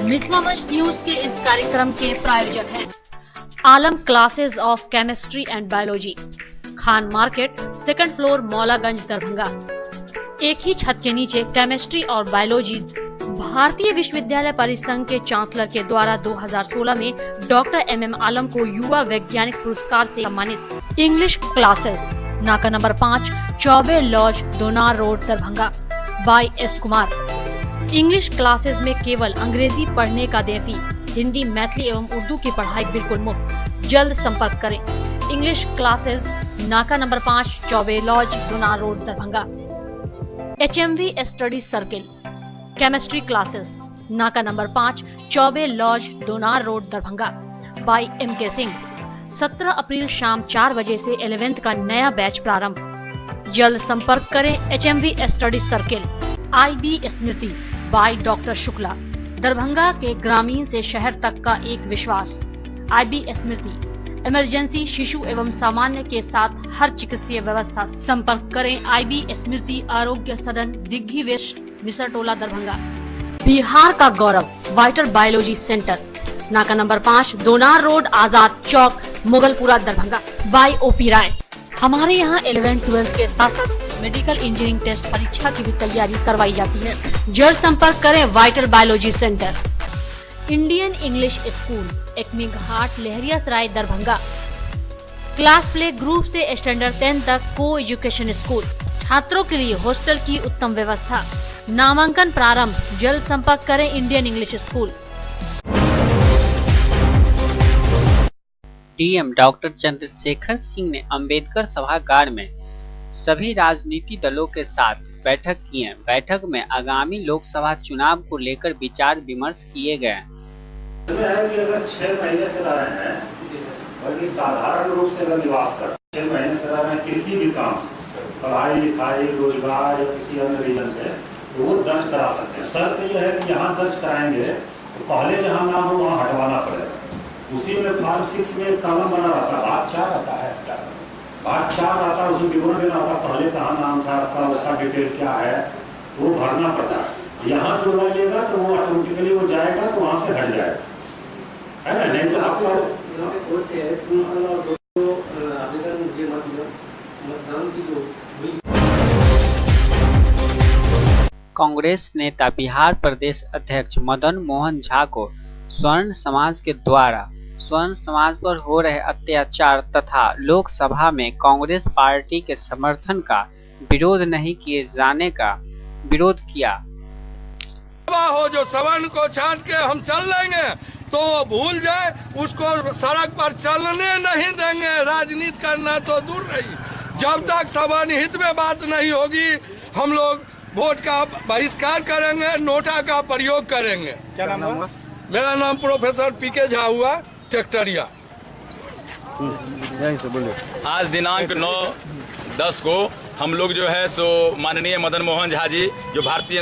मिथिला मंच न्यूज के इस कार्यक्रम के प्रायोजक हैं Alam classes of chemistry and biology, Khan market, second floor, Maulaganj, Darbhanga. एक ही छत के नीचे केमिस्ट्री और बायोलॉजी। भारतीय विश्वविद्यालय परिसंघ के चांसलर के द्वारा 2016 में डॉक्टर MM आलम को युवा वैज्ञानिक पुरस्कार से सम्मानित। इंग्लिश क्लासेस, नाका number 5, Choubey lodge, Donar road, Darbhanga, by S Kumar. English classes में केवल अंग्रेजी पढ़ने का दें फी। हिंदी, मैथिली एवं उर्दू की पढ़ाई बिल्कुल मुफ्त। जल्द संपर्क करें। इंग्लिश क्लासेस, नाका number 5, Choubey lodge, Donar road, Darbhanga. HMV study circle, chemistry classes, नाका number 5, Choubey lodge, Donar road, Darbhanga, by MK Singh. 17 अप्रैल शाम 4 बजे से 11th का नया बैच प्रारंभ। जल्द संपर्क करें। HMV study circle, IB Smriti by doctor Shukla. Darbhanga के ग्रामीण से शहर तक का एक विश्वास। IB स्मृति, इमरजेंसी, शिशु एवं सामान्य के साथ हर चिकित्सीय व्यवस्था। संपर्क करें। IB स्मृति आरोग्य सदन, दिग्घी वेस्ट, मिसरटोला, दरभंगा। बिहार का गौरव वाइटर बायोलॉजी सेंटर, नाका नंबर 5, दोनार road, Azad Chowk, Mughalpura, Darbhanga, bye OP राय। हमारे यहाँ 11-12 के साथ साथ मेडिकल इंजीनियरिंग टेस्ट परीक्षा की भी तैयारी करवाई जाती है। जल्द संपर्क करें vital biology centre. Indian English school, Ekmi Ghat, Laheriasarai, Darbhanga. Class play group से स्टैंडर्ड 10 तक को एजुकेशन स्कूल। छात्रों के लिए हॉस्टल की उत्तम व्यवस्था। नामांकन प्रारंभ। जल्द संपर्क करें Indian English school. DM doctor Chandrashekhar Singh ने अंबेडकर सभागार में सभी राजनीतिक दलों के साथ बैठक की है। बैठक में आगामी लोकसभा चुनाव को लेकर विचार विमर्श किए गए। कि अगर 6 महीने से रह रहे हैं, बल्कि साधारण रूप से अगर निवास कर 6 महीने से रह रहे हैं किसी भी काम से, पढ़ाई लिखाई, रोजगार या किसी अन्य रीजन से, तो वो दर्ज करा सकते हैं। शर्त यह है कि यहाँ दर्ज कराएंगे तो पहले जहाँ नाम हो वहाँ हटवाना पड़ेगा। उसी में फॉर्म 6 में एक कॉलम बना रहता है, भाग 4 रहता है, भाग 4 रहता है, उसमें विवरण देना होता है, पहले कहाँ नाम था, उसका डिटेल क्या है, वो भरना पड़ता है। यहाँ जुड़वाइएगा तो वो ऑटोमेटिकली वो जाएगा तो वहाँ से हट जाएगा, है ना। नहीं तो आपको कांग्रेस नेता बिहार प्रदेश अध्यक्ष मदन मोहन झा को स्वर्ण समाज के द्वारा स्वर्ण समाज पर हो रहे अत्याचार तथा लोकसभा में कांग्रेस पार्टी के समर्थन का विरोध नहीं किए जाने का विरोध किया। हो जो सवन को छांट के हम चल लेंगे तो वो भूल जाए, उसको सड़क पर चलने नहीं देंगे। राजनीति करना तो दूर रही, जब तक सवन हित में बात नहीं होगी हम लोग वोट का बहिष्कार करेंगे, नोटा का प्रयोग करेंगे। क्या नाम हुआ? मेरा नाम प्रोफेसर PK झा हुआ, ट्रैक्टरिया। आज दिनांक 9/10 को हम लोग जो है सो माननीय मदन मोहन झा जी जो भारतीय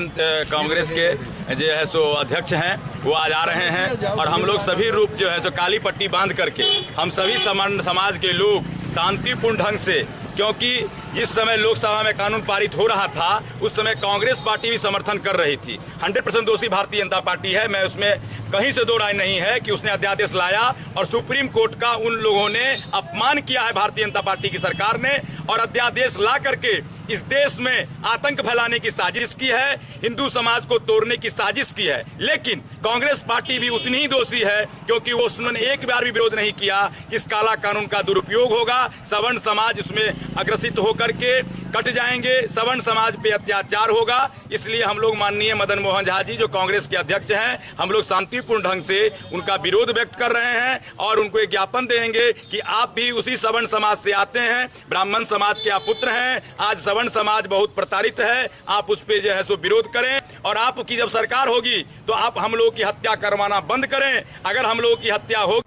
कांग्रेस के जो है सो अध्यक्ष हैं वो आज आ रहे हैं और हम लोग सभी रूप जो है सो काली पट्टी बांध करके हम सभी समाज के लोग शांतिपूर्ण ढंग से, क्योंकि जिस समय लोकसभा में कानून पारित हो रहा था उस समय कांग्रेस पार्टी भी समर्थन कर रही थी। 100% दोषी भारतीय जनता पार्टी है, मैं उसमें कहीं से दो राय नहीं है कि उसने अध्यादेश लाया और सुप्रीम कोर्ट का उन लोगों ने अपमान किया है भारतीय जनता पार्टी की सरकार ने, और अध्यादेश ला करके इस देश में आतंक फैलाने की साजिश की है, हिंदू समाज को तोड़ने की साजिश की है। लेकिन कांग्रेस पार्टी भी उतनी ही दोषी है क्योंकि वो उन्होंने एक बार भी विरोध नहीं किया कि इस काला कानून का दुरुपयोग होगा, सवर्ण समाज इसमें अग्रसित होकर के कट जाएंगे, सवर्ण समाज पे अत्याचार होगा। इसलिए हम लोग माननीय मदन मोहन झा जी जो कांग्रेस के अध्यक्ष हैं, हम लोग शांतिपूर्ण ढंग से उनका विरोध व्यक्त कर रहे हैं और उनको एक ज्ञापन देंगे कि आप भी उसी सवर्ण समाज से आते हैं, ब्राह्मण समाज के आप पुत्र हैं। आज सवर्ण समाज बहुत प्रताड़ित है, आप उस पे जो है सो विरोध करें और आपकी जब सरकार होगी तो आप हम लोगों की हत्या करवाना बंद करें। अगर हम लोगों की हत्या हो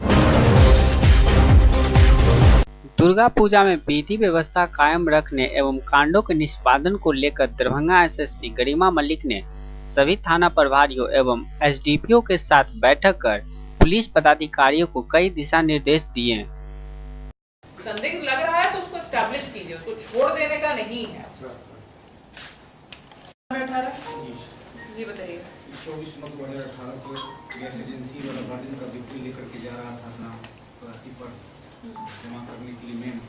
दुर्गा पूजा में विधि व्यवस्था कायम रखने एवं कांडों के निष्पादन को लेकर दरभंगा SSP गरिमा मलिक ने सभी थाना प्रभारियों एवं SDPO के साथ बैठक कर पुलिस पदाधिकारियों को कई दिशा निर्देश दिए। संदिग्ध लग रहा है तो उसको एस्टैब्लिश कीजिए, उसको छोड़ देने का नहीं है। जी बताइए। 24/9/2018 को गैस एजेंसी वाला गार्डन का बिक्री लेकर के जा रहा था अपना राशि पर जमा करने के लिए मेन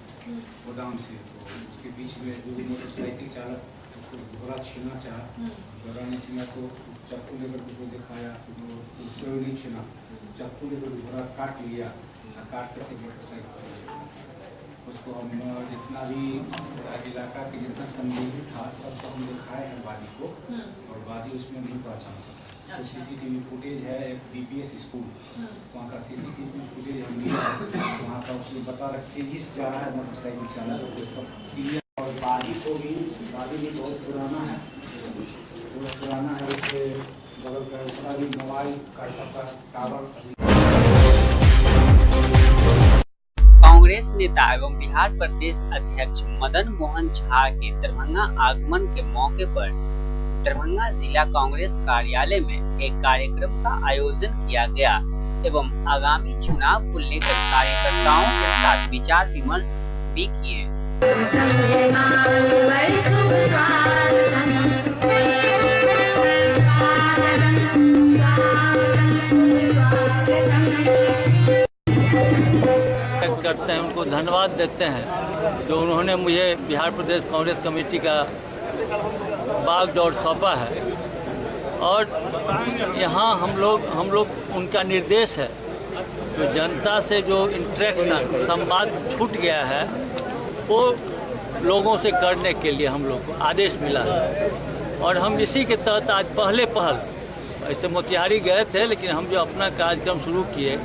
गोदाम से, तो उसके बीच में जो मोटरसाइकिल चालक उसको घोड़ा छीनना चाहा, घोड़ा नहीं छीना तो चाकू लेकर उसको दिखाया, उसको नहीं छीना, चाकू लेकर घोड़ा काट लिया, काट करके मोटरसाइकिल उसको हम जितना भी इलाका के जितना संदिग्ध था सबको हम दिखाए हैं वादी को, और वादी उसमें नहीं पहचान सकता। तो सीसीटीवी फुटेज है एक बीपीएस स्कूल, वहाँ का सीसीटीवी फुटेज हम लिया, वहाँ का उसने बता रहा तेजी से जा रहा है मोटरसाइकिल चालक, तो उसका क्लियर। और वादी भी बहुत पुराना है, उसके बगल का उसका भी मोबाइल का सबका टावर। कांग्रेस नेता एवं बिहार प्रदेश अध्यक्ष मदन मोहन झा के दरभंगा आगमन के मौके पर दरभंगा जिला कांग्रेस कार्यालय में एक कार्यक्रम का आयोजन किया गया एवं आगामी चुनाव को लेकर कार्यकर्ताओं के साथ विचार विमर्श भी किए। करते हैं, उनको धन्यवाद देते हैं जो उन्होंने मुझे बिहार प्रदेश कांग्रेस कमेटी का बागडोर सौंपा है। और यहाँ हम लोग उनका निर्देश है जो जनता से जो इंटरेक्शन संवाद छूट गया है वो लोगों से करने के लिए हम लोग को आदेश मिला है। और हम इसी के तहत आज पहल ऐसे मोतिहारी गए थे, लेकिन हम जो अपना कार्यक्रम शुरू किए,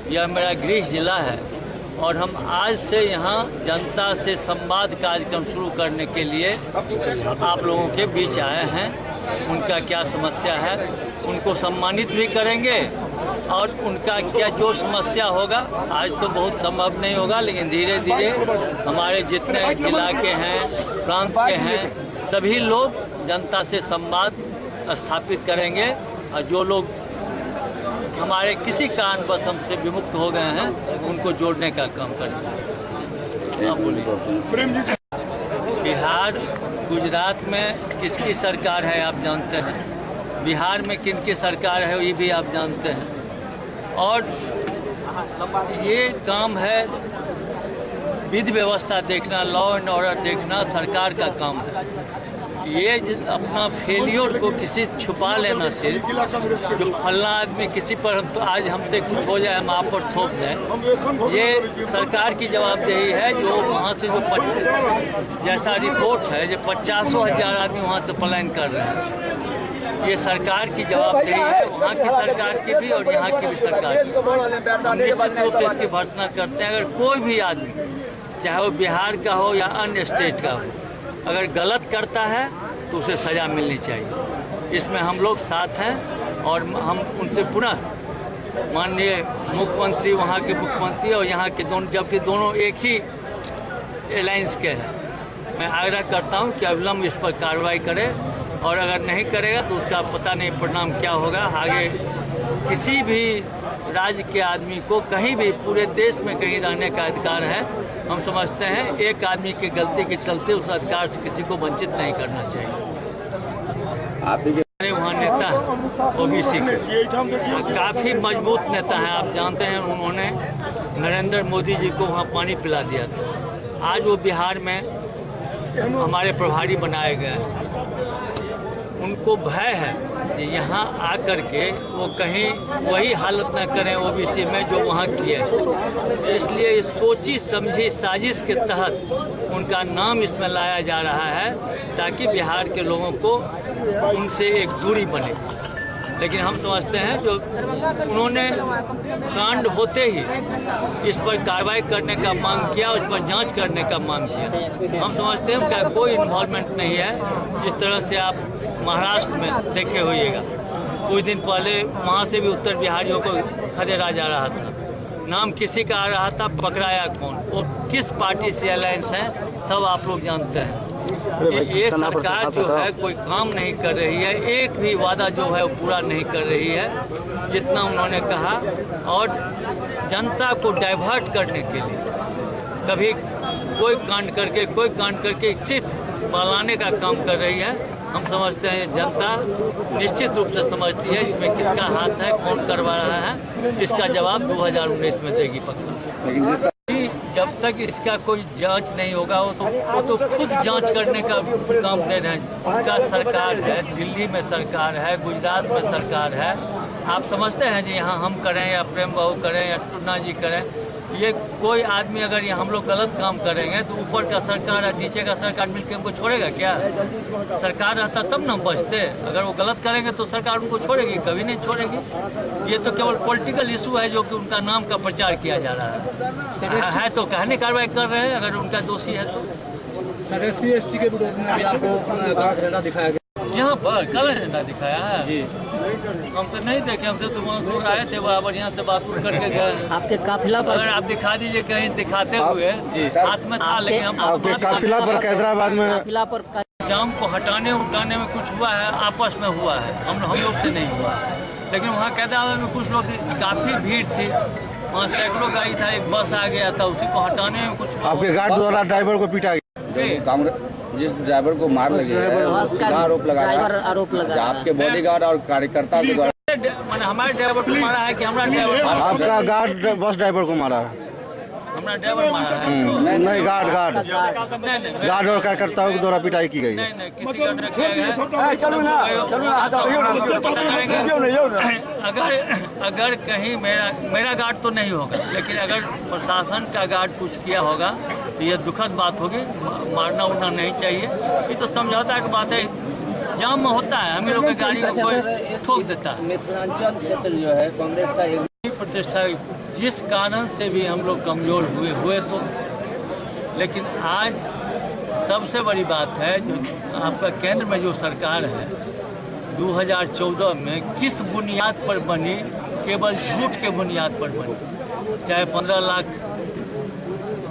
यह मेरा गृह जिला है और हम आज से यहाँ जनता से संवाद कार्यक्रम शुरू करने के लिए आप लोगों के बीच आए हैं। उनका क्या समस्या है उनको सम्मानित भी करेंगे, और उनका क्या जो समस्या होगा, आज तो बहुत संभव नहीं होगा, लेकिन धीरे धीरे हमारे जितने जिला के हैं, प्रांत के हैं, सभी लोग जनता से संवाद स्थापित करेंगे। और जो लोग हमारे किसी कारणवश हमसे विमुक्त हो गए हैं उनको जोड़ने का काम करेंगे। आप बोलिए। बिहार गुजरात में किसकी सरकार है आप जानते हैं, बिहार में किनकी सरकार है ये भी आप जानते हैं। और ये काम है विधि व्यवस्था देखना, लॉ एंड ऑर्डर देखना सरकार का काम है। ये अपना फेलियर को किसी छुपा लेना सिर्फ, जो फल्ला आदमी किसी पर हम तो आज हमसे कुछ हो जाए हम आप पर थोप दें, ये सरकार की जवाबदेही है। जो वहाँ से जो जैसा रिपोर्ट है जो 50,000 आदमी वहाँ से पलायन कर रहे हैं, ये सरकार की जवाबदेही है, वहाँ की सरकार की भी और यहाँ की भी सरकार की। हम निश्चित रूप से इसकी भर्त्सना करते हैं। अगर कोई भी आदमी चाहे वो बिहार का हो या अन्य स्टेट का हो, अगर गलत करता है तो उसे सज़ा मिलनी चाहिए। इसमें हम लोग साथ हैं और हम उनसे पुनः माननीय मुख्यमंत्री, वहाँ के मुख्यमंत्री और यहाँ के दोनों, जबकि दोनों एक ही एलायंस के हैं, मैं आग्रह करता हूँ कि अविलंब इस पर कार्रवाई करे, और अगर नहीं करेगा तो उसका पता नहीं परिणाम क्या होगा। आगे किसी भी राज्य के आदमी को कहीं भी पूरे देश में कहीं रहने का अधिकार है। हम समझते हैं एक आदमी की गलती के चलते उस अधिकार से किसी को वंचित नहीं करना चाहिए। आप भी वहाँ नेता हैं ओबीसी के, काफ़ी मजबूत नेता हैं। आप जानते हैं उन्होंने नरेंद्र मोदी जी को वहाँ पानी पिला दिया था। आज वो बिहार में हमारे प्रभारी बनाए गए हैं। उनको भय है कि यहाँ आकर के वो कहीं वही हालत न करें ओबीसी में जो वहाँ की है। इसलिए इस सोची समझी साजिश के तहत उनका नाम इसमें लाया जा रहा है ताकि बिहार के लोगों को उनसे एक दूरी बने। लेकिन हम समझते हैं जो उन्होंने कांड होते ही इस पर कार्रवाई करने का मांग किया, उस पर जांच करने का मांग किया। हम समझते हैं उनका कोई इन्वॉल्वमेंट नहीं है। जिस तरह से आप महाराष्ट्र में देखे होइएगा, कुछ दिन पहले वहाँ से भी उत्तर बिहारियों को खदेड़ा जा रहा था, नाम किसी का आ रहा था, पकड़ाया कौन, वो किस पार्टी से अलायंस है, सब आप लोग जानते हैं। ये सरकार जो है कोई काम नहीं कर रही है, एक भी वादा जो है वो पूरा नहीं कर रही है जितना उन्होंने कहा, और जनता को डाइवर्ट करने के लिए कभी कोई कांड करके सिर्फ पलाने का काम कर रही है। हम समझते हैं जनता निश्चित रूप से समझती है इसमें किसका हाथ है, कौन करवा रहा है। इसका जवाब 2019 में देगी पक्का। जब तक इसका कोई जांच नहीं होगा वो तो खुद जांच करने का काम दे रहे हैं। उनका सरकार है, दिल्ली में सरकार है, गुजरात में सरकार है। आप समझते हैं जी यहाँ हम करें या प्रेम बहू करें या टुन्ना जी करें, ये कोई आदमी अगर ये हम लोग गलत काम करेंगे तो ऊपर का सरकार और नीचे का सरकार मिलकर हमको छोड़ेगा क्या? सरकार रहता तब ना हम बचते। अगर वो गलत करेंगे तो सरकार उनको छोड़ेगी? कभी नहीं छोड़ेगी। ये तो केवल पॉलिटिकल इशू है जो कि उनका नाम का प्रचार किया जा रहा है तो कहने कार्रवाई कर रहे हैं अगर उनका दोषी है तो। सर SC/ST के विरोध में भी आपको झंडा दिखाया गया यहाँ पर कल झंडा दिखाया है जी। हमसे नहीं देखे, हमसे तो वहाँ दूर आए थे, बराबर यहाँ से बात करके गए। आपके काफिला पर अगर आप दिखा दीजिए कहीं दिखाते हुए हाथ में था, लेकिन हम आपके काफिला पर हैदराबाद में काफिला पर जाम को हटाने उठाने में कुछ हुआ है, आपस में हुआ है, हम लोग से नहीं हुआ। लेकिन वहाँ हैदराबाद में कुछ लोग काफ़ी भीड़ थी, वहाँ सैकड़ों गाड़ी था, एक बस आ गया था, उसी को हटाने में कुछ आपके गार्ड द्वारा ड्राइवर को पीटा गया। कांग्रेस जिस ड्राइवर को मार लगी है उसका आरोप लगाया आपके बॉडीगार्ड और कार्यकर्ता के द्वारा। मैंने हमारे ड्राइवर को मारा है कि हमारा ड्राइवर? आपका गार्ड बस ड्राइवर को मारा है। हमारा ड्राइवर मारा है? नहीं, गार्ड और कार्यकर्ताओं के द्वारा पिटाई की गई है। नहीं, किसी का नहीं किया गया। अगर कहीं मेरा गार्ड तो नहीं होगा, लेकिन अगर प्रशासन का गार्ड कुछ किया होगा तो ये दुखद बात होगी। मारना उड़ना नहीं चाहिए, ये तो समझौता की बात है। जाम में होता है, हम लोग की गाड़ी को कोई ठोक देता है। मिथिलांचल क्षेत्र जो है कांग्रेस का एक प्रतिष्ठा जिस कारण से भी हम लोग कमज़ोर हुए तो, लेकिन आज सबसे बड़ी बात है जो आपका केंद्र में जो सरकार है 2014 में किस बुनियाद पर बनी? केवल झूठ के बुनियाद पर बनी। चाहे 15 लाख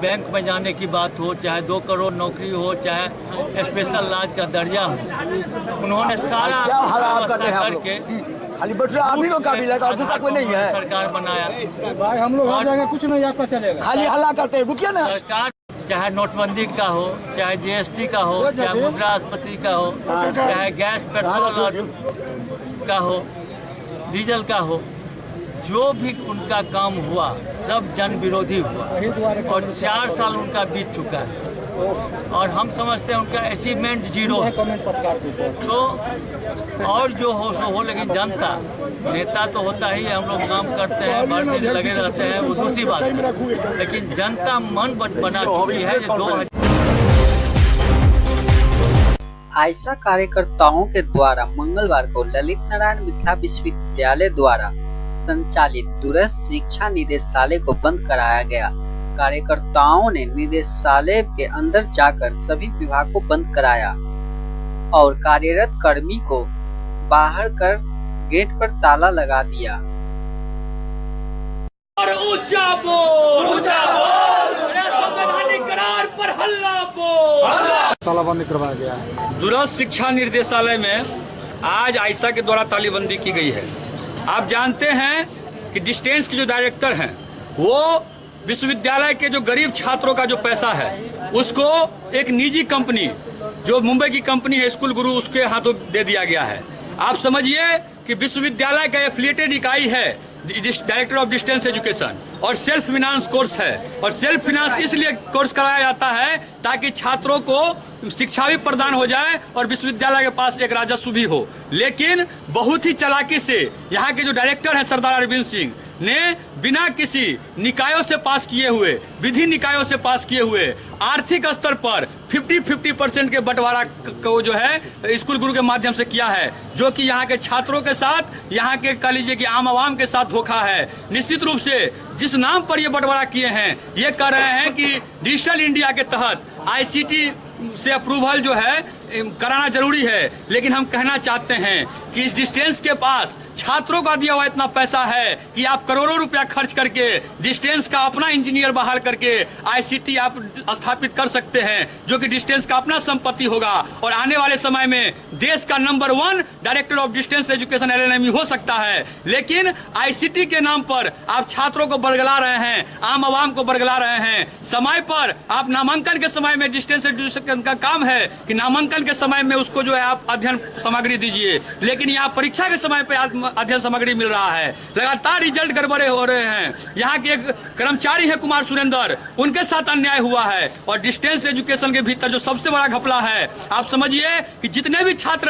बैंक में जाने की बात हो, चाहे 2 करोड़ नौकरी हो, चाहे स्पेशल लाज का दर्जा हो, उन्होंने सारा करके खाली आदमी को काबिल है, कोई नहीं है। सरकार बनाया भाई, हम लोग जाएंगे कुछ नहीं आपका चलेगा, खाली हल्ला करते हैं। रुकिए ना। सरकार चाहे नोटबंदी का हो, चाहे GST का हो, चाहे मुद्रास्फीति का हो, चाहे गैस पेट्रोल का हो, डीजल का हो, जो भी उनका काम हुआ सब जन विरोधी हुआ और 4 साल उनका बीत चुका है और हम समझते हैं उनका अचीवमेंट 0 है। तो और जो हो सो हो, लेकिन जनता नेता तो होता ही है, हम लोग काम करते हैं, भर दिन लगे रहते हैं, वो दूसरी बात है। लेकिन जनता मन बना चुकी है। 2000 आयशा कार्यकर्ताओं के द्वारा मंगलवार को ललित नारायण मिथिला विश्वविद्यालय द्वारा संचालित दूरस्थ शिक्षा निदेशालय को बंद कराया गया। कार्यकर्ताओं ने निदेशालय के अंदर जाकर सभी विभाग को बंद कराया और कार्यरत कर्मी को बाहर कर गेट पर ताला लगा दिया। और ऊंचा बोल, संवैधानिक करार पर हल्ला बोल। तालाबंदी करवाया गया है। दूरस्थ शिक्षा निर्देशालय में आज आयशा के द्वारा तालाबंदी की गई है। आप जानते हैं कि डिस्टेंस के जो डायरेक्टर हैं वो विश्वविद्यालय के जो गरीब छात्रों का जो पैसा है उसको एक निजी कंपनी जो मुंबई की कंपनी है स्कूल गुरु, उसके हाथों दे दिया गया है। आप समझिए कि विश्वविद्यालय का एफिलिएटेड इकाई है डायरेक्टर ऑफ डिस्टेंस एजुकेशन और सेल्फ फाइनेंस कोर्स है। और सेल्फ फाइनेंस इसलिए कोर्स कराया जाता है ताकि छात्रों को शिक्षा भी प्रदान हो जाए और विश्वविद्यालय के पास एक राजस्व भी हो। लेकिन बहुत ही चालाकी से यहाँ के जो डायरेक्टर हैं सरदार अरविंद सिंह ने बिना किसी निकायों से पास किए हुए, विधि निकायों से पास किए हुए आर्थिक स्तर पर 50% के बंटवारा को जो है स्कूल गुरु के माध्यम से किया है, जो कि यहाँ के छात्रों के साथ, यहाँ के कह लीजिए कि आम आवाम के साथ धोखा है। निश्चित रूप से जिस नाम पर ये बंटवारा किए हैं, ये कह रहे हैं कि डिजिटल इंडिया के तहत ICT से अप्रूवल जो है कराना जरूरी है। लेकिन हम कहना चाहते हैं कि इस डिस्टेंस के पास छात्रों का दिया हुआ इतना पैसा है कि आप करोड़ों रुपया खर्च करके डिस्टेंस का अपना इंजीनियर बहाल करके ICT आप स्थापित कर सकते हैं, जो कि डिस्टेंस का अपना संपत्ति होगा और आने वाले समय में देश का number 1 director of distance education LNME हो सकता है। लेकिन ICT के नाम पर आप छात्रों को बरगला रहे हैं, आम आवाम को बरगला रहे हैं। समय पर आप नामांकन के समय में डिस्टेंस एजुकेशन का काम है कि नामांकन एडमिशन के समय में उसको जो है आप अध्ययन सामग्री दीजिए, लेकिन यहाँ परीक्षा के समय पे अध्ययन सामग्री मिल रहा है। लगातार रिजल्ट गड़बड़े हो रहे हैं। यहाँ के एक कर्मचारी है कुमार सुरेंद्र, उनके साथ अन्याय हुआ है। और डिस्टेंस एजुकेशन के भीतर जो सबसे बड़ा घपला है, आप समझिए कि जितने भी छात्र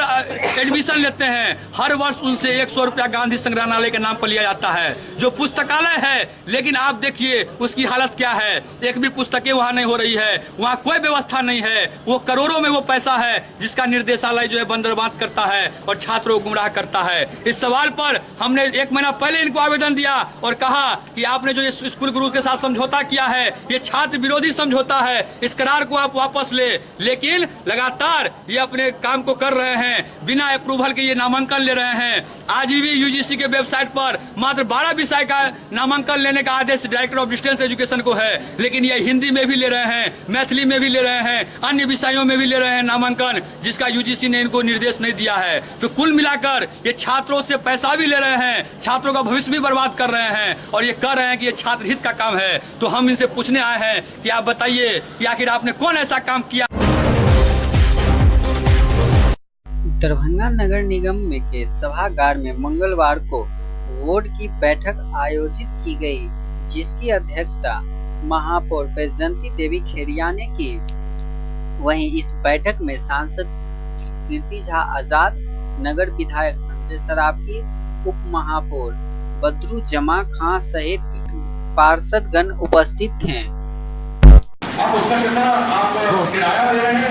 एडमिशन लेते हैं हर वर्ष उनसे 100 रुपया गांधी संग्रहालय के नाम पर लिया जाता है, जो पुस्तकालय है। लेकिन आप देखिए उसकी हालत क्या है, एक भी पुस्तकें वहाँ नहीं हो रही है, वहाँ कोई व्यवस्था नहीं है। वो करोड़ों में वो पैसा है जिसका निर्देशालय जो है बंदरबांट करता है और छात्रों को गुमराह करता है। इस सवाल पर हमने 1 महीना पहले इनको आवेदन दिया और कहा कि आपने जो स्कूल गुरु के साथ समझौता किया है ये छात्र विरोधी समझौता है, इस करार को आप वापस ले। लेकिन लगातार ये अपने काम को कर रहे हैं, बिना अप्रूवल के ये नामांकन ले रहे हैं। आज भी यूजीसी के वेबसाइट पर मात्र 12 विषय का नामांकन लेने का आदेश डायरेक्टर ऑफ डिस्टेंस एजुकेशन को है, लेकिन ये हिंदी में भी ले रहे हैं, मैथिली में भी ले रहे हैं, अन्य विषयों में भी ले रहे हैं नामांकन, जिसका यूजीसी ने इनको निर्देश नहीं दिया है। तो कुल मिलाकर ये छात्रों से पैसा भी ले रहे हैं, छात्रों का भविष्य भी बर्बाद कर रहे हैं और ये कह रहे हैं कि ये छात्र हित का काम है। तो हम इनसे पूछने आए हैं कि आप बताइए कि आखिर आपने कौन ऐसा काम किया। दरभंगा नगर निगम में के सभागार में मंगलवार को बोर्ड की बैठक आयोजित की गई, जिसकी अध्यक्षता महापौर बैजंती देवी खेरिया ने की। वहीं इस बैठक में सांसद कीर्ति झा आजाद, नगर विधायक संजय सरावगी, उप महापौर बद्रू जमा खां सहित पार्षदगण उपस्थित थे। आप उसका कितना आप किराया दे रहे हैं?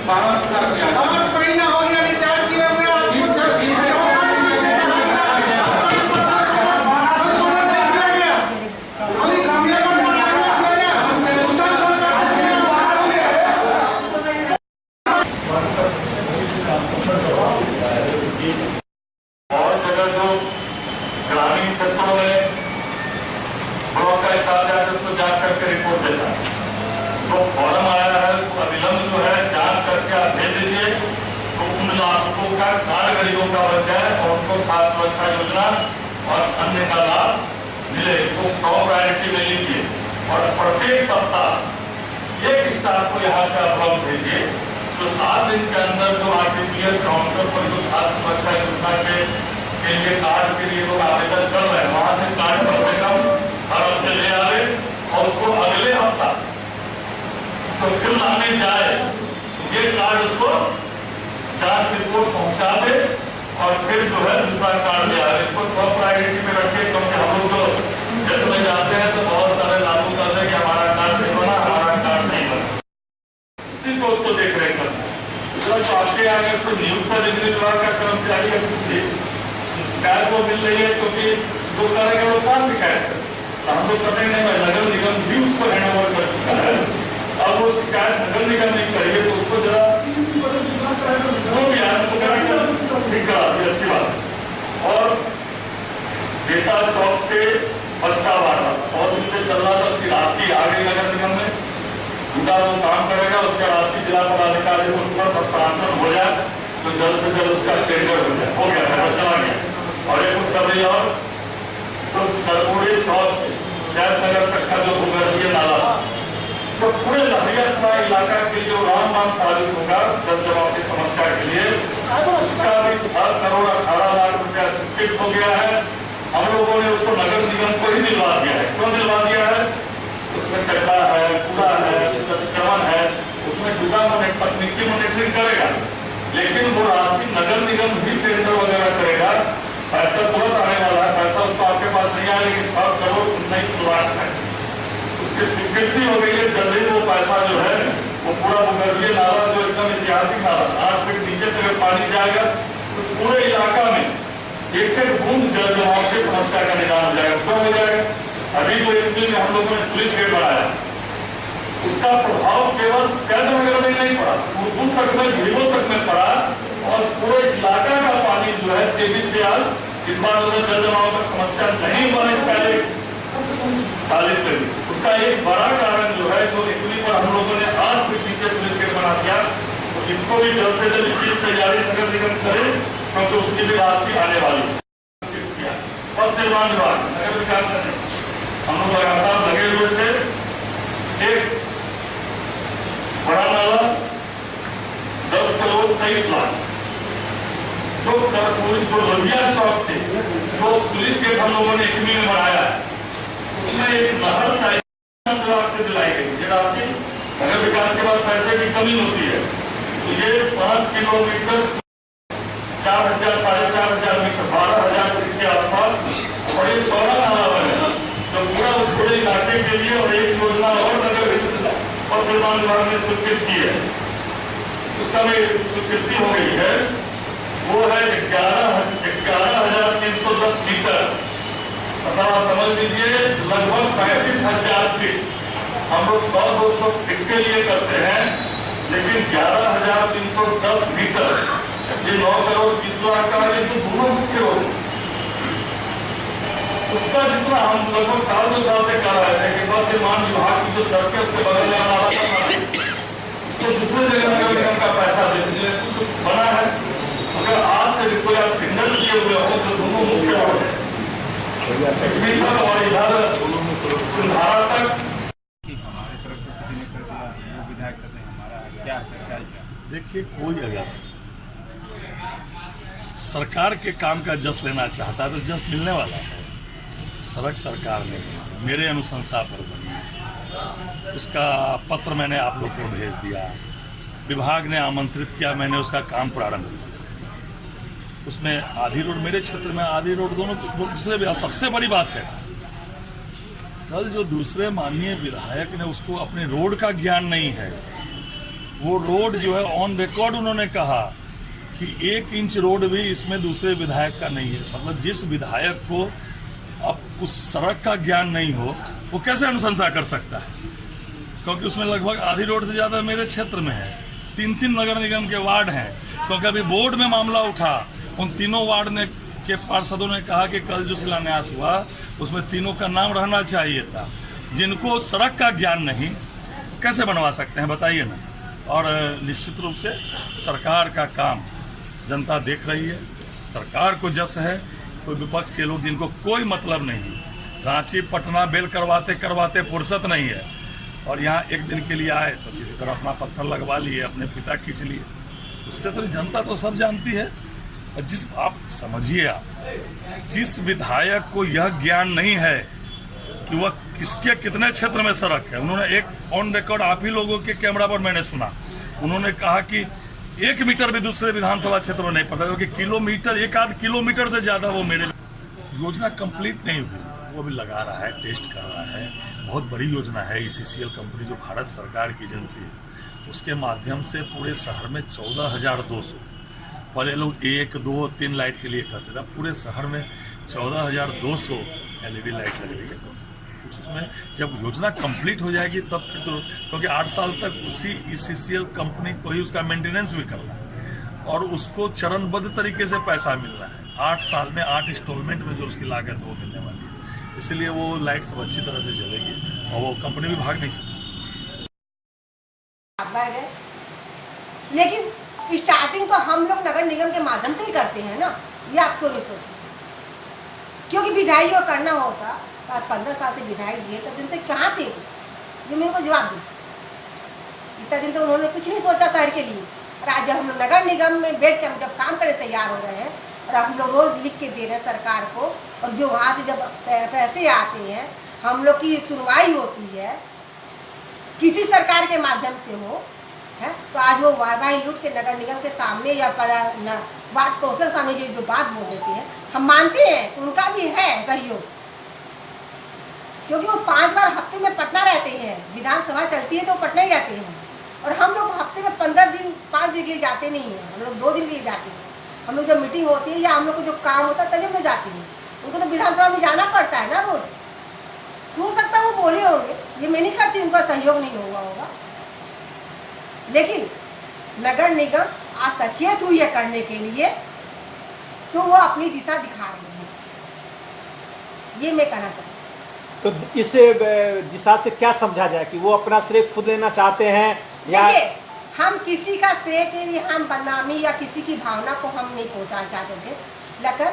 5 महीना हो गया रिचार्ज किए हुए और जगह जो ग्रामीण क्षेत्रों में ब्लॉक का स्टाफ जाकर उसको जांच करके रिपोर्ट देता है। जो फॉर्म आया है उसको अविलंब जो है जांच करके आप भेज दीजिए, तो उन लाभुकों का कार्ड गरीबों का बन जाए और उनको खाद्य सुरक्षा योजना और अन्य का लाभ मिले। इसको टॉप प्रायोरिटी में लीजिए और प्रत्येक सप्ताह एक स्टाफ को यहाँ से आप लोग भेजिए, तो 7 दिन के अंदर जो आरटीपीएस काउंटर पर जो खाद्य सुरक्षा योजना के लिए कार्ड के लिए लोग आवेदन कर रहे हैं, वहां से कार्ड कम से कम हर हफ्ते ले आवे और उसको अगले हफ्ता जो फिर लाने जाए ये कार्ड उसको जांच रिपोर्ट पहुंचा दे और फिर जो है दूसरा कार्ड ले आवे। इसको टॉप प्रायोरिटी में रखे, क्योंकि हम लोग जो जब में जाते हैं तो बहुत सारे लागू कर रहे हैं कि हमारा कार्ड नहीं बना, हमारा कार्ड नहीं बना, इसी को उसको देख रेख करते हैं। तो आपके आगे कोई नियुक्त बिजली विभाग का कर्मचारी है, पूछिए शिकायत वो मिल रही है, क्योंकि जो करेगा वो कहाँ शिकायत है, तो हम लोग पता ही नहीं। नगर निगम भी उसको हैंड ओवर कर चुका है, अब वो शिकायत नगर निगम नहीं करेगी तो उसको जरा वो भी ठीक करा दी, अच्छी बात है। और बेटा चौक से बच्चा वाला बहुत दिन से चल रहा था, उसकी राशि आ गई नगर निगम में, उनका वो काम करेगा, उसका राशि जिला पदाधिकारी को तुरंत हस्तांतरण हो जाए तो जल्द से जल्द उसका टेंडर हो जाए। हो गया है, चला गया। और एक उसका भी और तो तरपुरी चौक से शहर नगर तक का जो भूगर्भीय नाला तो पूरे लहरियासराय इलाका के जो रामबान साबित होगा जल जमाव की समस्या के लिए, उसका भी 6 करोड़ 18 लाख रुपया स्वीकृत हो गया है। हम लोगों ने उसको नगर निगम को ही दिलवा दिया है। क्यों दिलवा दिया है? उसमें कचरा है, कूड़ा है, अतिक्रमण है, उसमें जुदा तकनीकी मॉनिटरिंग करेगा, लेकिन वो राशि नगर निगम भी टेंडर वगैरह करेगा। पैसा तुरंत आने वाला है, पैसा उसको आपके पास नहीं आया, लेकिन 6 करोड़ 19 लाख है उसकी स्वीकृति हो गई है। जल्दी वो पैसा जो है वो पूरा भूगर्भीय नाला जो एकदम ऐतिहासिक नाला 8 फीट नीचे से अगर पानी जाएगा तो पूरे इलाका में एक बूंद जल जमाव की समस्या का निदान हो जाएगा। क्यों हो जाएगा? अभी वो एमपी में हम लोगों ने स्विच गेट बनाया, उसका प्रभाव केवल शहर नगर में नहीं पड़ा, उर्दू तक में, भीगो तक में पड़ा और पूरे इलाका का पानी जो है तेजी से आज इस बार जल जमाव की समस्या नहीं बना। इसका एक 40 फीट उसका एक बड़ा कारण जो है जो इटली पर हम लोगों ने 8 फीट नीचे स्विच गेट बना दिया, तो इसको भी जल्द से जल्द इसकी तैयारी नगर निगम करे, क्योंकि उसकी भी राशि आने वाली है। पथ निर्माण विभाग नगर विकास हम लोग लगातार लगे हुए थे। एक बड़ा नाला 23 लाख। जो लोहिया चौक से जो पुलिस गेट हम लोगों ने इकमी में बनाया है, उसमें एक नहर 2.5 लाख से दिलाई गई। ये राशि नगर विकास के बाद पैसे की कमी होती है, तो ये 5 किलोमीटर 4,000 साढ़े 4,000 मीटर 12,000 फीट के आसपास और एक चौड़ा नाला बनेगा, तो पूरा उस पूरे इलाके के लिए। और एक योजना और नगर पथ निर्माण विभाग ने स्वीकृत की है, उसका में स्वीकृति हो गई है, वो है 11,310 मीटर। मतलब आप समझ लीजिए लगभग 35,000 फीट। हम लोग 100-200 फीट के लिए करते हैं, लेकिन 11,310 मीटर, ये 9 करोड़ 20 लाख का है, तो दोनों मुख्य रोड उसका जितना हम लगभग 2 साल से कर रहे थे कि पथ निर्माण विभाग की जो सड़क है उसके बगल में नाला उसको दूसरे जगह नगर निगम का पैसा देने कुछ बना है। अगर आज से कोई आप टेंडर किए हुए हो तो दोनों मुख्य रोड है और इधर सिंधारा तक। हमारे सड़क पर किसी ने कर दिया, वो विधायक करते हैं, हमारा क्या सच्चाई क्या? देखिए, कोई अगर सरकार के काम का जस लेना चाहता है तो जस मिलने वाला है। सड़क सरकार ने मेरे अनुशंसा पर बनी, उसका पत्र मैंने आप लोग को भेज दिया, विभाग ने आमंत्रित किया, मैंने उसका काम प्रारंभ किया। उसमें आधी रोड मेरे क्षेत्र में, आधी रोड दोनों दूसरे भी। सबसे बड़ी बात है, कल जो दूसरे माननीय विधायक ने उसको अपने रोड का ज्ञान नहीं है, वो रोड जो है ऑन रिकॉर्ड उन्होंने कहा कि 1 इंच रोड भी इसमें दूसरे विधायक का नहीं है। मतलब जिस विधायक को अब उस सड़क का ज्ञान नहीं हो, वो कैसे अनुशंसा कर सकता है? क्योंकि उसमें लगभग आधी रोड से ज़्यादा मेरे क्षेत्र में है। 3 नगर निगम के वार्ड हैं, क्योंकि अभी बोर्ड में मामला उठा, उन तीनों वार्ड ने के पार्षदों ने कहा कि कल जो शिलान्यास हुआ उसमें तीनों का नाम रहना चाहिए था। जिनको सड़क का ज्ञान नहीं, कैसे बनवा सकते हैं बताइए ना। और निश्चित रूप से सरकार का काम जनता देख रही है, सरकार को जस है। कोई विपक्ष के लोग जिनको कोई मतलब नहीं, रांची पटना बेल करवाते करवाते फुर्सत नहीं है, और यहाँ एक दिन के लिए आए तो किसी तरह अपना पत्थर लगवा लिए, अपने पिता खींच लिए। उससे तो जनता तो सब जानती है। और जिस आप समझिए, आप जिस विधायक को यह ज्ञान नहीं है कि वह किसके कितने क्षेत्र में सड़क है, उन्होंने एक ऑन रिकॉर्ड आप ही लोगों के कैमरा पर मैंने सुना, उन्होंने कहा कि 1 मीटर भी दूसरे विधानसभा क्षेत्र में नहीं पड़ता, क्योंकि किलोमीटर 1-8 किलोमीटर से ज्यादा वो मेरे योजना कंप्लीट नहीं हुई। वो भी लगा रहा है, टेस्ट कर रहा है। बहुत बड़ी योजना है। ECCL कंपनी जो भारत सरकार की एजेंसी है, उसके माध्यम से पूरे शहर में 14,200, पहले लोग 1, 2, 3 लाइट के लिए करते थे, पूरे शहर में 14,200 LED लाइट लग रही है। तो कुछ उसमें जब योजना कंप्लीट हो जाएगी तब तो, क्योंकि 8 साल तक उसी ECCL कंपनी को ही उसका मेंटेनेंस भी करना है और उसको चरणबद्ध तरीके से पैसा मिल रहा है। 8 साल में 8 इंस्टॉलमेंट में जो उसकी लागत है वो मिलने वाली है। इसलिए वो लाइट सब अच्छी तरह से चलेगी और वो कंपनी भी भाग नहीं सकती। लेकिन स्टार्टिंग तो हम लोग नगर निगम के माध्यम से ही करते हैं ना, ये आपको नहीं सोचना, क्योंकि विधायक को करना होता। 15 साल से विधायक जी तब दिन से कहाँ थे ये मेरे को जवाब दो। इतना दिन तो उन्होंने कुछ नहीं सोचा शहर के लिए। और आज जब हम लोग नगर निगम में बैठ के हम जब काम करने तैयार हो रहे हैं और हम लोग रोज लिख के दे रहे हैं सरकार को, और जो वहाँ से जब पैसे आते हैं, हम लोग की सुनवाई होती है किसी सरकार के माध्यम से हो है, तो आज वो वाई लूट के नगर निगम के सामने या वार्ड काउंसिलर सामने जो बात बोल देते हैं, हम मानते हैं उनका भी है सहयोग, क्योंकि वो 5 बार हफ्ते में पटना रहते हैं। विधानसभा चलती है तो पटना ही रहते हैं, और हम लोग हफ्ते में 15 दिन 5 दिन के लिए जाते नहीं हैं, हम लोग 2 दिन के लिए जाते हैं। हम लोग जब मीटिंग होती है या हम लोग को जो काम होता है तभी हम लोग जाते हैं। उनको तो विधानसभा में जाना पड़ता है ना रोज। हो सकता है वो बोले होंगे, ये मैं नहीं कहती उनका सहयोग नहीं हुआ होगा, लेकिन नगर निगम आज सचेत हुई है करने के लिए, तो वो अपनी दिशा दिखा रही है, ये मैं कहना चाहती हूँ। तो इस दिशा से क्या समझा जाए कि वो अपना श्रेय खुद लेना चाहते हैं या? देखिए, हम किसी का श्रेय के लिए हम बदनामी या किसी की भावना को हम नहीं पहुंचाना चाहते थे, लेकिन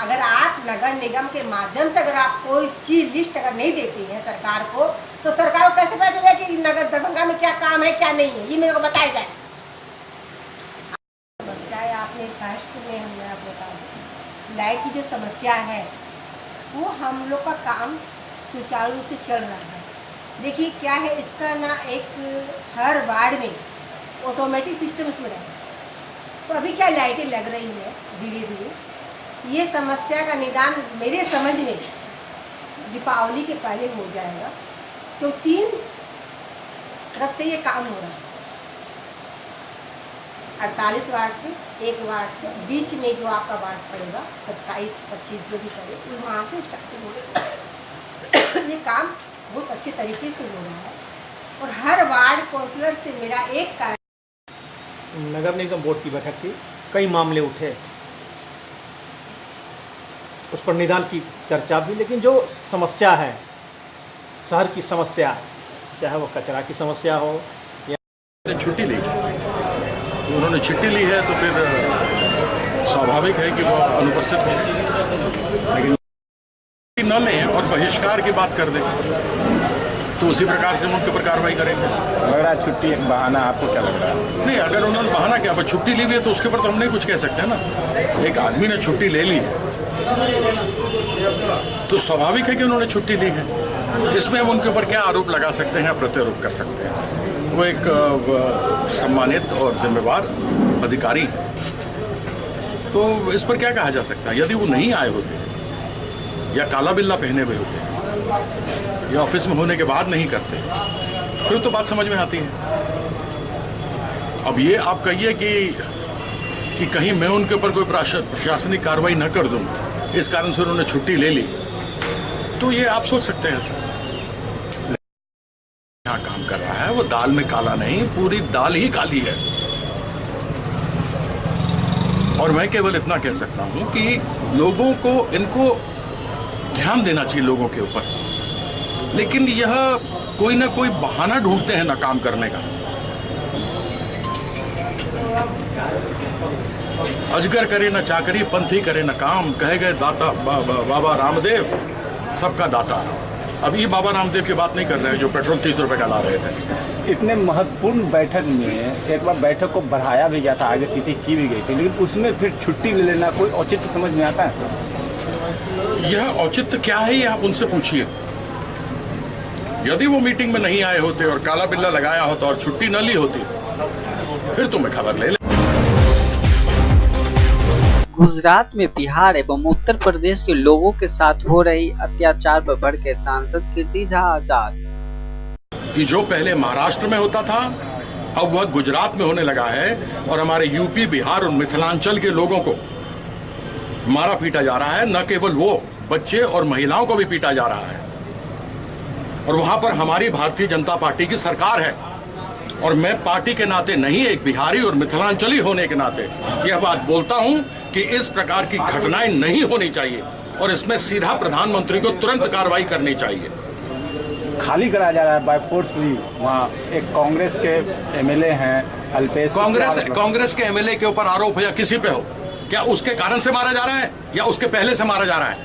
अगर आप नगर निगम के माध्यम से अगर आप कोई चीज लिस्ट अगर नहीं देती हैं सरकार को, तो सरकार को कैसे पता चलेगा कि नगर दरभंगा में क्या काम है क्या नहीं है, ये मेरे को बताया जाए। अपने फर्स्ट में हमने आप बता दें, लाइट की जो समस्या है वो हम लोग का काम सुचारू रूप से चल रहा है। देखिए क्या है, इसका ना एक हर वार्ड में ऑटोमेटिक सिस्टम इसमें है, तो अभी क्या लाइटें लग रही है धीरे धीरे। ये समस्या का निदान मेरे समझ में दीपावली के पहले हो जाएगा, तो 3 तरफ से ये काम हो रहा है। 48 वार्ड से, 1 वार्ड से, बीच में जो आपका वार्ड पड़ेगा 27-25 जो भी पड़े, वहाँ से स्टार्टिंग हो ये काम बहुत अच्छे तरीके से हो रहा है। और हर वार्ड काउंसलर से मेरा एक कार्य, नगर निगम बोर्ड की बैठक थी, कई मामले उठे, उस पर निदान की चर्चा भी, लेकिन जो समस्या है शहर की समस्या, चाहे वो कचरा की समस्या हो या छुट्टी ली, तो उन्होंने छुट्टी ली है तो फिर स्वाभाविक है कि वो अनुपस्थित हो, लेकिन न लें और बहिष्कार की बात कर दें तो उसी प्रकार से हम उनके ऊपर कार्रवाई करेंगे। लग रहा है छुट्टी एक बहाना, आपको क्या लग रहा है? नहीं, अगर उन्होंने बहाना किया, अब छुट्टी ली हुई है तो उसके ऊपर तो हम नहीं कुछ कह सकते ना। एक आदमी ने छुट्टी ले ली है तो स्वाभाविक है कि उन्होंने छुट्टी ली है। इसमें हम उनके ऊपर क्या आरोप लगा सकते हैं, प्रत्यारोप कर सकते हैं। वो एक सम्मानित और जिम्मेवार अधिकारी है, तो इस पर क्या कहा जा सकता है। यदि वो नहीं आए होते या काला बिल्ला पहने हुए होते या ऑफिस में होने के बाद नहीं करते, फिर तो बात समझ में आती है। अब ये आप कहिए कि कहीं मैं उनके ऊपर कोई प्रशासनिक कार्रवाई न कर दूं, इस कारण से उन्होंने छुट्टी ले ली, तो ये आप सोच सकते हैं सर। यहाँ काम कर रहा है वो दाल में काला नहीं, पूरी दाल ही काली है। और मैं केवल इतना कह सकता हूं कि लोगों को इनको ध्यान देना चाहिए लोगों के ऊपर, लेकिन यह कोई ना कोई बहाना ढूंढते हैं ना काम करने का। अजगर करे न चाकरी, पंथी करे न काम, कहे गए दाता बाबा रामदेव सबका दाता। अभी बाबा रामदेव की बात नहीं कर रहे हैं जो पेट्रोल 30 रुपए का ला रहे थे। इतने महत्वपूर्ण बैठक में एक बार बैठक को बढ़ाया भी गया था, आगे तिथि की भी गई थी, लेकिन उसमें फिर छुट्टी ले लेना कोई औचित्य समझ में आता है? यह औचित्य क्या है ये आप उनसे पूछिए। यदि वो मीटिंग में नहीं आए होते और काला बिल्ला लगाया होता और छुट्टी न ली होती, फिर तो मैं खबर ले ले। गुजरात में बिहार एवं उत्तर प्रदेश के लोगों के साथ हो रही अत्याचार पर भड़के सांसद कीर्ति झा आजाद कि जो पहले महाराष्ट्र में होता था अब वह गुजरात में होने लगा है, और हमारे यूपी, बिहार और मिथिलांचल के लोगों को मारा पीटा जा रहा है। न केवल वो, बच्चे और महिलाओं को भी पीटा जा रहा है, और वहां पर हमारी भारतीय जनता पार्टी की सरकार है। और मैं पार्टी के नाते नहीं, एक बिहारी और मिथिलांचली होने के नाते यह बात बोलता हूं कि इस प्रकार की घटनाएं नहीं होनी चाहिए और इसमें सीधा प्रधानमंत्री को तुरंत कार्रवाई करनी चाहिए। खाली कराया जा रहा है बाय फोर्सली। वहाँ एक कांग्रेस के एमएलए हैं अल्पेश, कांग्रेस के एमएलए के ऊपर आरोप हो या किसी पे हो, क्या उसके कारण से मारा जा रहा है या उसके पहले से मारा जा रहा है?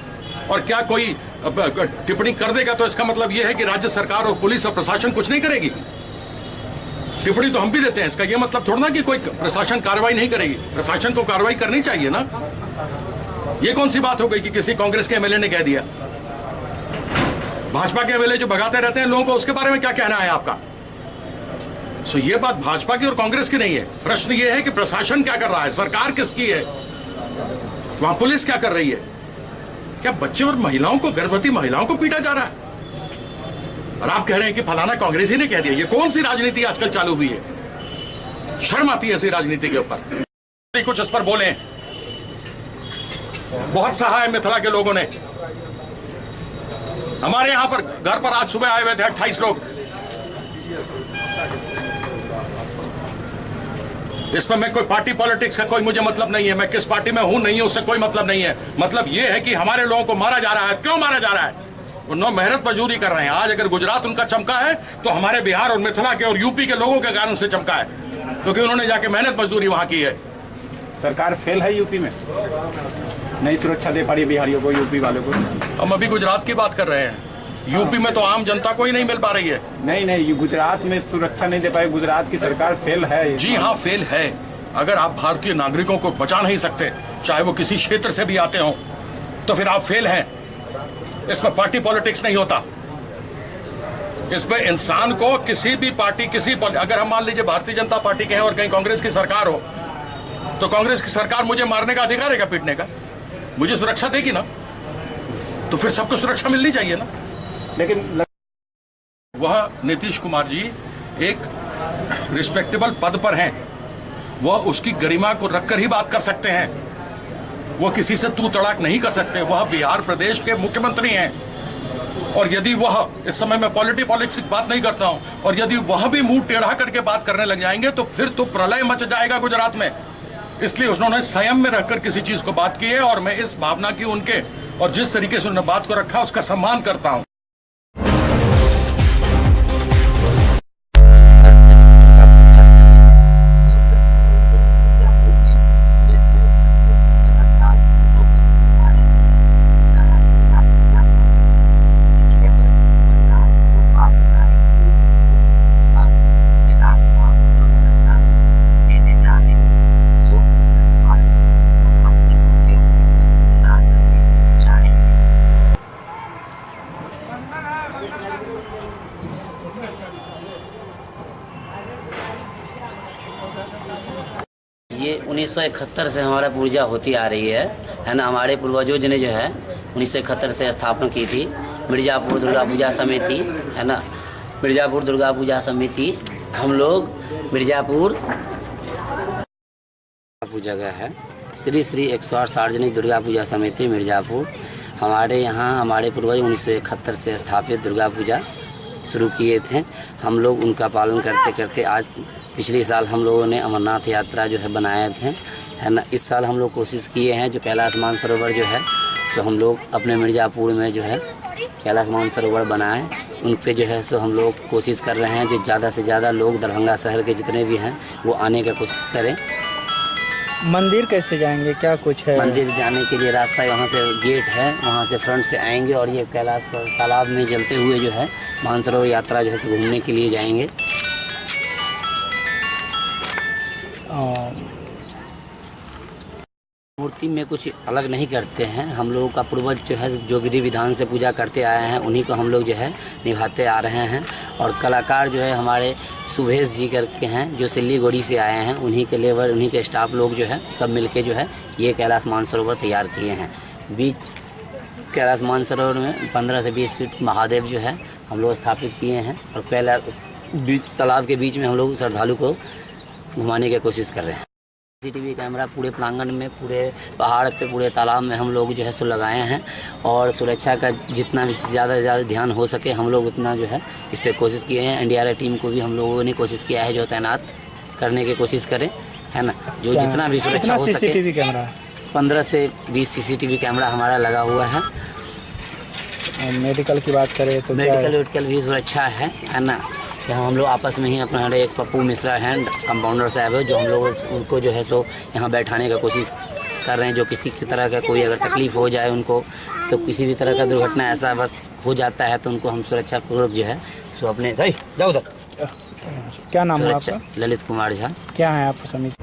और क्या कोई टिप्पणी कर देगा तो इसका मतलब यह है कि राज्य सरकार और पुलिस और प्रशासन कुछ नहीं करेगी? टिप्पणी तो हम भी देते हैं, इसका यह मतलब थोड़ा ना कि कोई प्रशासन कार्रवाई नहीं करेगी। प्रशासन को कार्रवाई करनी चाहिए ना। यह कौन सी बात हो गई कि किसी कांग्रेस के एमएलए ने कह दिया? भाजपा के एमएलए जो भगाते रहते हैं लोगों को, उसके बारे में क्या कहना है आपका? सो ये बात भाजपा की और कांग्रेस की नहीं है। प्रश्न ये है कि प्रशासन क्या कर रहा है, सरकार किसकी है, वहां पुलिस क्या कर रही है? क्या बच्चे और महिलाओं को, गर्भवती महिलाओं को पीटा जा रहा है? और आप कह रहे हैं कि फलाना कांग्रेस ही ने कह दिया। ये कौन सी राजनीति आजकल चालू हुई है? शर्म आती है ऐसी राजनीति के ऊपर। कुछ इस पर बोले, बहुत सहा है मिथिला के लोगों ने। हमारे यहां पर घर पर आज सुबह आए हुए थे 28 लोग। इसमें मैं कोई पार्टी पॉलिटिक्स का कोई मुझे मतलब नहीं है, मैं किस पार्टी में हूं नहीं हूं उससे कोई मतलब नहीं है। मतलब यह है कि हमारे लोगों को मारा जा रहा है। क्यों मारा जा रहा है? वो नो मेहनत मजदूरी कर रहे हैं। आज अगर गुजरात उनका चमका है तो हमारे बिहार और मिथिला के और यूपी के लोगों के कारण से चमका है, क्योंकि उन्होंने जाके मेहनत मजदूरी वहां की है। सरकार फेल है यूपी में, नहीं सुरक्षा दे पा रही बिहारियों को, यूपी वालों को। हम अभी गुजरात की बात कर रहे हैं। यूपी में तो आम जनता को ही नहीं मिल पा रही है। नहीं, गुजरात में सुरक्षा नहीं दे पाई। गुजरात की सरकार फेल है। जी हाँ, फेल है। अगर आप भारतीय नागरिकों को बचा नहीं सकते, चाहे वो किसी क्षेत्र से भी आते हों, तो फिर आप फेल हैं। इसमें पार्टी पॉलिटिक्स नहीं होता। इसमें इंसान को किसी भी पार्टी अगर हम मान लीजिए भारतीय जनता पार्टी के हैं और कहीं कांग्रेस की सरकार हो, तो कांग्रेस की सरकार मुझे मारने का अधिकार है क्या, पीटने का? मुझे सुरक्षा देगी ना, तो फिर सबको सुरक्षा मिलनी चाहिए ना। लेकिन वह नीतीश कुमार जी एक रिस्पेक्टेबल पद पर हैं, वह उसकी गरिमा को रखकर ही बात कर सकते हैं। वह किसी से तू तड़ाक नहीं कर सकते। वह बिहार प्रदेश के मुख्यमंत्री हैं, और यदि वह, इस समय मैं पॉलिटिक्स की बात नहीं करता हूं, और यदि वह भी मुंह टेढ़ा करके बात करने लग जाएंगे तो फिर तो प्रलय मच जाएगा गुजरात में। इसलिए उन्होंने संयम में रहकर किसी चीज को बात की है, और मैं इस भावना की उनके और जिस तरीके से उन्होंने बात को रखा उसका सम्मान करता हूं। ये 1971 से हमारा पूजा होती आ रही है ना। हमारे पूर्वजों ने जो है 1971 से स्थापना की थी मिर्ज़ापुर दुर्गा पूजा समिति, है ना। मिर्ज़ापुर दुर्गा पूजा समिति, हम लोग मिर्ज़ापुर जगह है श्री श्री 108 सार्वजनिक दुर्गा पूजा समिति मिर्ज़ापुर। हमारे यहाँ हमारे पूर्वज 1971 से स्थापित दुर्गा पूजा शुरू किए थे। हम लोग उनका पालन करते करते आज पिछले साल हम लोगों ने अमरनाथ यात्रा जो है बनाए थे, है ना। इस साल हम लोग कोशिश किए हैं जो कैलाश मानसरोवर जो है, तो हम लोग अपने मिर्ज़ापुर में जो है कैलाश मानसरोवर बनाएं। उन पे जो है सो हम लोग कोशिश कर रहे हैं जो ज़्यादा से ज़्यादा लोग दरभंगा शहर के जितने भी हैं वो आने का कोशिश करें। मंदिर कैसे जाएंगे, क्या कुछ है? मंदिर जाने के लिए रास्ता वहाँ से गेट है, वहाँ से फ्रंट से आएंगे और ये कैलाश तालाब में जलते हुए जो है मानसरोवर यात्रा जो है घूमने के लिए जाएंगे। मूर्ति में कुछ अलग नहीं करते हैं। हम लोगों का पूर्वज जो है जो विधि विधान से पूजा करते आए हैं उन्हीं को हम लोग जो है निभाते आ रहे हैं। और कलाकार जो है हमारे सुभेश जी करके हैं जो सिल्लीगुड़ी से आए हैं, उन्हीं के लेबर उन्हीं के स्टाफ लोग जो है सब मिलके जो है ये कैलाश मानसरोवर तैयार किए हैं। बीच कैलाश मानसरोवर में 15 से 20 फीट महादेव जो है हम लोग स्थापित किए हैं, और कैलाश बीच तालाब के बीच में हम लोग श्रद्धालु को घुमाने की कोशिश कर रहे हैं। CCTV कैमरा पूरे प्रांगण में, पूरे पहाड़ पे, पूरे तालाब में हम लोग जो है सो लगाए हैं, और सुरक्षा का जितना भी ज़्यादा से ज़्यादा ध्यान हो सके हम लोग उतना जो है इस पर कोशिश किए हैं। NDRF टीम को भी हम लोगों ने कोशिश किया है जो तैनात करने की कोशिश करें, है ना। जो जितना भी सुरक्षा हो सके। CCTV कैमरा 15 से 20 CCTV कैमरा हमारा लगा हुआ है। मेडिकल की बात करें तो मेडिकल भी सुरक्षा है ना। यहाँ हम लोग आपस में ही अपना एक पप्पू मिश्रा हैं कंपाउंडर साहब है जो हम लोग उनको जो है सो यहाँ बैठाने का कोशिश कर रहे हैं। जो किसी की तरह का कोई अगर तकलीफ़ हो जाए उनको, तो किसी भी तरह का दुर्घटना ऐसा बस हो जाता है तो उनको हम सुरक्षा पूर्वक जो है सो अपने सही जाओ उधर। क्या नाम है आपका? ललित कुमार झा। क्या है आपका समिति?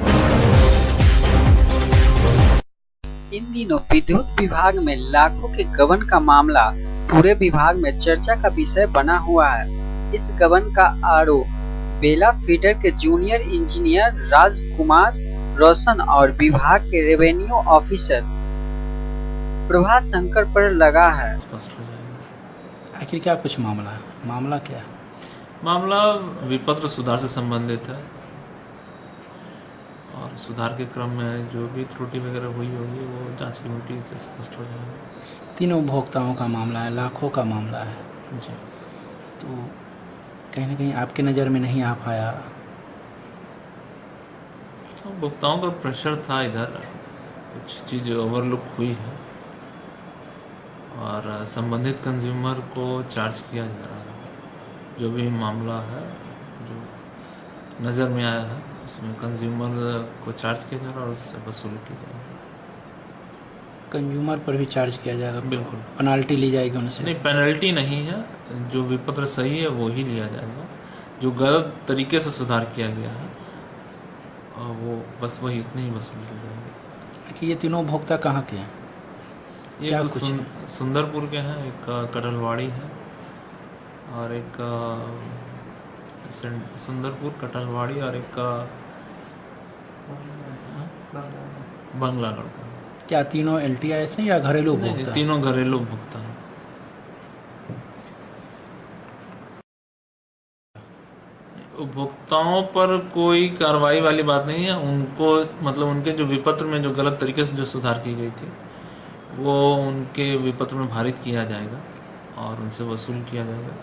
इन दिनों विद्युत विभाग में लाखों के गबन का मामला पूरे विभाग में चर्चा का विषय बना हुआ है। इस गबन का आरोप बेला फीडर के जूनियर इंजीनियर राजकुमार रोशन और विभाग के रेवेन्यू ऑफिसर प्रभा शंकर पर लगा है। आखिर क्या कुछ मामला है? मामला क्या है? मामला विपत्र सुधार से संबंधित है, और सुधार के क्रम में जो भी त्रुटि वगैरह हुई होगी वो जांच कमेटी से स्पष्ट हो जाएगा। 3 उपभोक्ताओं का मामला है, लाखों का मामला है जी। तो कहीं ना कहीं आपके नज़र में नहीं आ पाया? उपभोक्ताओं का प्रेशर था, इधर कुछ चीज़ ओवरलुक हुई है और संबंधित कंज्यूमर को चार्ज किया जा रहा है। जो भी मामला है जो नज़र में आया है उसमें कंज्यूमर को चार्ज किया जा रहा है और उससे वसूल की जाएगी। कंज्यूमर पर भी चार्ज किया जाएगा? बिल्कुल। पेनल्टी ली जाएगी उनसे? नहीं, पेनल्टी नहीं है। जो विपत्र सही है वो ही लिया जाएगा। जो गलत तरीके से सुधार किया गया है वो बस वही इतनी ही वसूल की जाएगी। कि ये तीनों उपभोक्ता कहाँ के हैं? ये क्या कुछ कुछ सुंदरपुर के हैं, एक कटलवाड़ी है और एक सुंदरपुर, कटलवाड़ी और एक बंगलागढ़ का। क्या तीनों LTIS हैं या घरेलू उपभोक्ता? तीनों घरेलू उपभोक्ता हैं। उपभोक्ताओं पर कोई कार्रवाई वाली बात नहीं है। उनको मतलब उनके जो विपत्र में जो गलत तरीके से जो सुधार की गई थी वो उनके विपत्र में भारित किया जाएगा और उनसे वसूल किया जाएगा।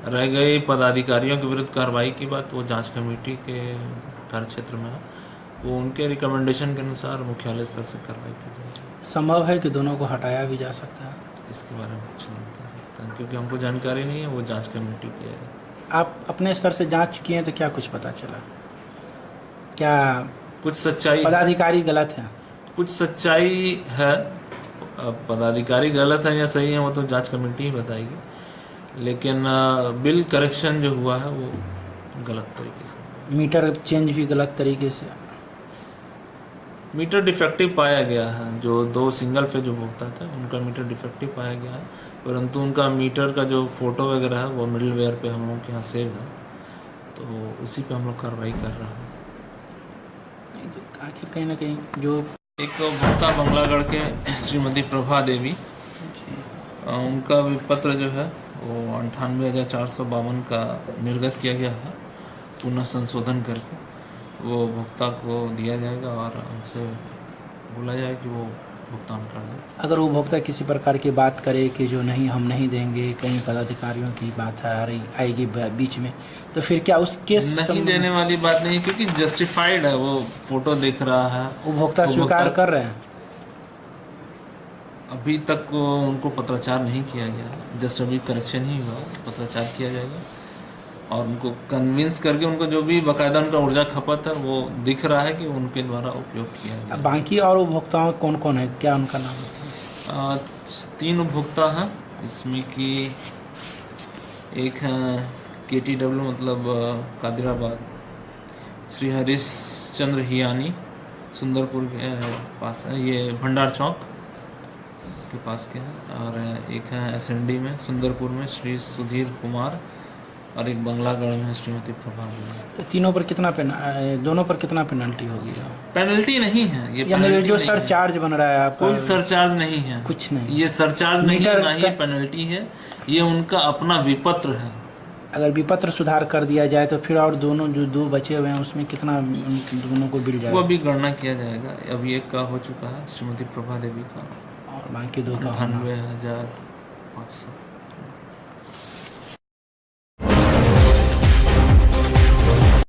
रह गई पदाधिकारियों के विरुद्ध कार्रवाई की बात, वो जांच कमेटी के कार्यक्षेत्र में है, वो उनके रिकमेंडेशन के अनुसार मुख्यालय स्तर से कार्रवाई की जाएगी। संभव है कि दोनों को हटाया भी जा सकता है? इसके बारे में कुछ नहीं बता सकता क्योंकि हमको जानकारी नहीं है, वो जांच कमेटी की है। आप अपने स्तर से जांच किए तो क्या कुछ पता चला? क्या कुछ सच्चाई, पदाधिकारी गलत है? कुछ सच्चाई है। अब पदाधिकारी गलत है या सही है वो तो जांच कमेटी ही बताएगी, लेकिन बिल करेक्शन जो हुआ है वो गलत तरीके से। मीटर चेंज भी गलत तरीके से? मीटर डिफेक्टिव पाया गया है। जो 2 सिंगल फेज उपभोक्ता थे उनका मीटर डिफेक्टिव पाया गया है, परंतु उनका मीटर का जो फोटो वगैरह है वो मिडलवेयर पे हम लोग के यहाँ सेव है, तो उसी पे हम लोग कार्रवाई कर रहे हैं। आखिर कहीं ना कहीं जो एक उपभोक्ता बंगलागढ़ के श्रीमती प्रभा देवी, उनका विपत्र जो है वो 98,452 का निर्गत किया गया है, पुनः संशोधन करके वो उपभोक्ता को दिया जाएगा और उनसे बोला जाए कि वो भुगतान कर दें। अगर उपभोक्ता किसी प्रकार की बात करे कि जो नहीं हम नहीं देंगे, कहीं पदाधिकारियों की बात आएगी बीच में, तो फिर क्या उस केस नहीं देने वाली बात नहीं, क्योंकि जस्टिफाइड है, वो फोटो देख रहा है, उपभोक्ता स्वीकार कर रहे हैं। अभी तक उनको पत्राचार नहीं किया गया, जस्ट अभी करेक्शन ही हुआ, पत्राचार किया जाएगा और उनको कन्विंस करके उनको जो भी बाकायदा उनका ऊर्जा खपत है वो दिख रहा है कि उनके द्वारा उपयोग किया गया। बाकी और उपभोक्ताओं कौन कौन है, क्या उनका नाम है? 3 उपभोक्ता हैं इसमें कि एक है KTW मतलब कादिराबाद, श्री हरीश चंद्र हियानी सुंदरपुर के पास है, ये भंडार चौक के पास के हैं, और एक है SND में सुंदरपुर में श्री सुधीर कुमार, और एक बंगलागढ़ में श्रीमती प्रभा। तो तीनों पर कितना दोनों पर कितना पेनल्टी होगी? पेनल्टी नहीं है ये, यानी जो सरचार्ज बन रहा है आपका? कोई सरचार्ज नहीं है, कुछ नहीं, ये सरचार्ज नहीं है, ना ही पेनल्टी है, ये उनका अपना विपत्र है। अगर विपत्र सुधार कर दिया जाए तो फिर और दोनों जो 2 बचे हुए हैं उसमें कितना दोनों को बिल जाएगा? वो अभी गणना किया जाएगा। अभी एक का हो चुका है श्रीमती प्रभा देवी का, और बाकी 2 का 98,500।